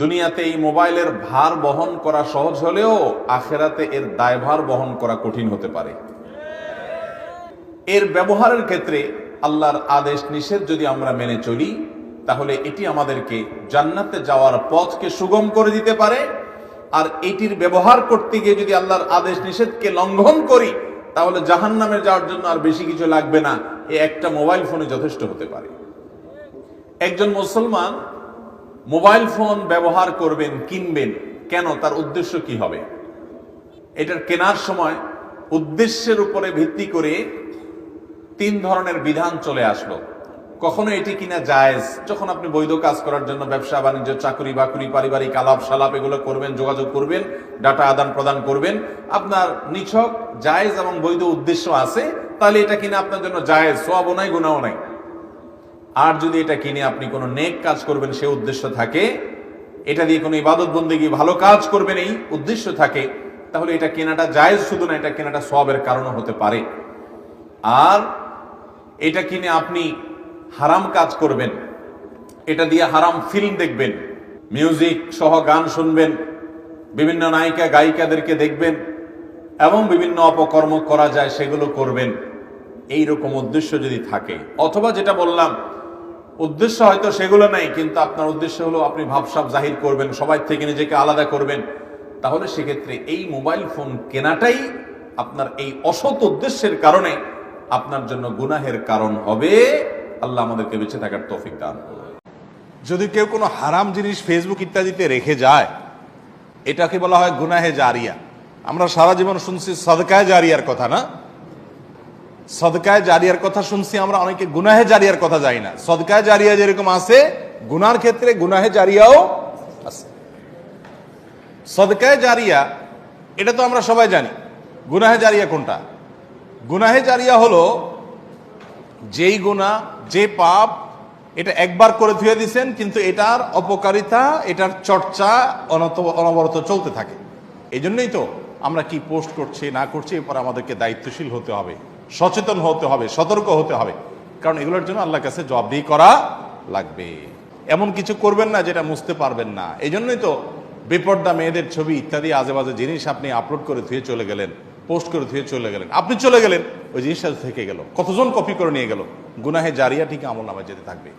দুনিয়াতে এই মোবাইলের ভার বহন করা সহজ হলেও আখেরাতে এর দায়ভার বহন করা কঠিন হতে পারে। এর ব্যবহারের ক্ষেত্রে আল্লাহর আদেশ নিষেধ যদি আমরা মেনে চলি, তাহলে এটি আমাদেরকে জান্নাতে যাওয়ার পথকে সুগম করে দিতে পারে। আর এটির ব্যবহার করতে গিয়ে যদি আল্লাহর আদেশ নিষেধকে লঙ্ঘন করি, তাহলে জাহান্নামে যাওয়ার জন্য আর বেশি কিছু লাগবে না, এই একটা মোবাইল ফোনে যথেষ্ট হতে পারে। একজন মুসলমান মোবাইল ফোন ব্যবহার করবেন, কিনবেন, কেন? তার উদ্দেশ্য কি হবে? এটার কেনার সময় উদ্দেশ্যের উপরে ভিত্তি করে তিন ধরনের বিধান চলে আসলো। কখনো এটি কিনা জায়েজ, যখন আপনি বৈধ কাজ করার জন্য ব্যবসা বাণিজ্য, চাকরি বাকরি, পারিবারিক আলাপ সালাপ এগুলো করবেন, যোগাযোগ করবেন, ডাটা আদান প্রদান করবেন, আপনার নিছক জায়েজ এবং বৈধ উদ্দেশ্য আছে, তাহলে এটা কিনা আপনার জন্য জায়েজ, সওয়াবও নাই, গুনাহও নাই। আর যদি এটা কিনে আপনি কোনো নেক কাজ করবেন সে উদ্দেশ্য থাকে, এটা দিয়ে কোনো ইবাদত বন্দেগী ভালো কাজ করবেন এই উদ্দেশ্য থাকে, তাহলে এটা কেনাটা জায়েজ, শুধু না এটা কেনাটা সওয়াবের কারণও হতে পারে। আর এটা কিনে আপনি হারাম কাজ করবেন, এটা দিয়ে হারাম ফিল্ম দেখবেন, মিউজিক সহ গান শুনবেন, বিভিন্ন নায়িকা গায়িকাদেরকে দেখবেন এবং বিভিন্ন অপকর্ম করা যায় সেগুলো করবেন, এইরকম উদ্দেশ্য যদি থাকে, অথবা যেটা বললাম উদ্দেশ্য হয়তো সেগুলো নাই, কিন্তু আপনার উদ্দেশ্য হলো আপনি ভাবসাব জাহির করবেন, সবাই থেকে নিজেকে আলাদা করবেন, তাহলে সেক্ষেত্রে এই মোবাইল ফোন কেনাটাই আপনার এই অসৎ উদ্দেশ্যের কারণে আপনার জন্য গুনাহের কারণ হবে। আল্লাহ আমাদেরকে বেঁচে থাকার তৌফিক দান করুন। যদি কেউ কোনো হারাম জিনিস ফেসবুক ইত্যাদিতে রেখে যায়, এটাকে বলা হয় গুনাহে জারিয়া। আমরা সারা জীবন শুনছি সদকায়ে জারিয়ার কথা, না? সদকায়ে জারিয়ার কথা শুনছি আমরা, অনেকে গুনাহে জারিয়ার কথা জানি না। সদকায়ে জারিয়া যেরকম আছে, গুনার ক্ষেত্রে গুনাহে জারিয়াও আছে। সদকায়ে জারিয়া এটা তো আমরা সবাই জানি। গুনাহে জারিয়া কোনটা? গুনাহে জারিয়া হলো যেই গুনাহ, যে পাপ, এটা একবার করে ধুয়ে দিচ্ছেন, কিন্তু এটার অপকারিতা, এটার চর্চা অনবরত চলতে থাকে। এই জন্যই তো আমরা কি পোস্ট করছি না করছি, এরপর আমাদেরকে দায়িত্বশীল হতে হবে, সচেতন হতে হবে, সতর্ক হতে হবে, কারণ এগুলোর জন্য আল্লাহর কাছে জবাবদিহি করা লাগবে। এমন কিছু করবেন না যেটা মুছতে পারবেন না। এই জন্যই তো বেপর্দা মেয়েদের ছবি ইত্যাদি আজে বাজে জিনিস আপনি আপলোড করে ধুয়ে চলে গেলেন, পোস্ট করে ধুয়ে চলে গেলেন, আপনি চলে গেলেন, ওই জিনিসটা থেকে গেল, কতজন কপি করে নিয়ে গেল, গুনাহে জারিয়া ঠিক আমল নামায় যেতে থাকবে।